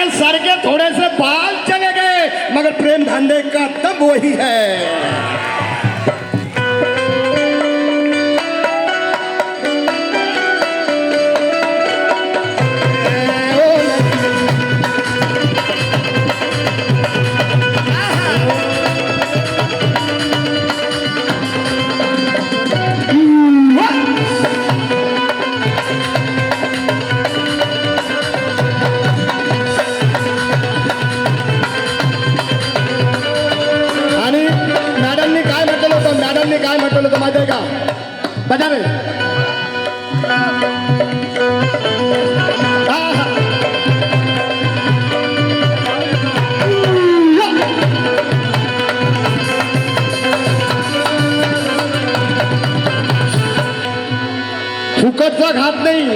अरे सर के थोड़े से बाल चले गए मगर प्रेम धंधे का दम वही है। मॅडमने काय म्हटलं होतं माहिती आहे का? बजा रे. फुकटचा खात नाही,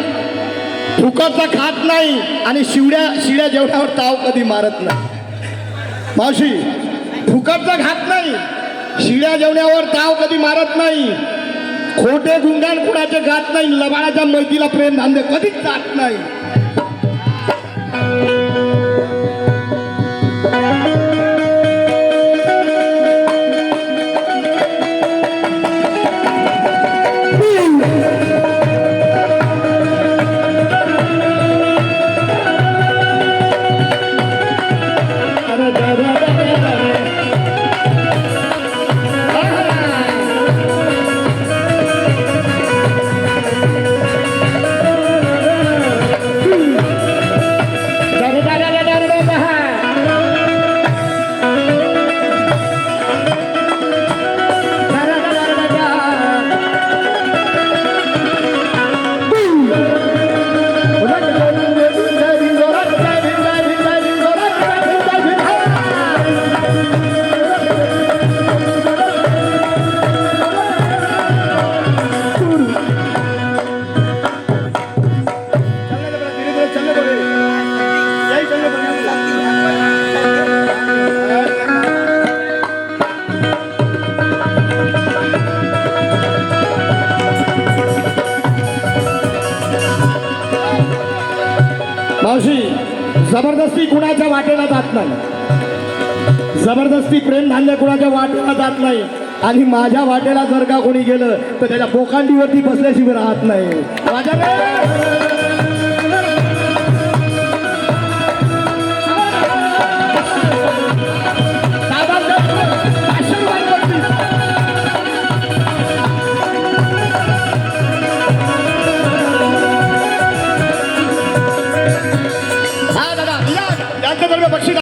फुकटचा खात नाही आणि शिड्या जेवणावर ताव कधी मारत नाही. मावशी फुकटचा खात नाही, शिड्या जेवण्यावर ताव कधी मारत नाही, खोटे गुंगाण कुणाचे गात नाही, लबाडाच्या मैतीला प्रेम धांदे कधीच जात नाही. मावशी जबरदस्ती कुणाच्या वाटेला जात नाही, जबरदस्ती प्रेम धान्य कुणाच्या वाटेला जात नाही आणि माझ्या वाटेला जर का कोणी गेलं तर त्याच्या बोकांडीवरती बसल्याशिवाय राहत नाही. बक्षीस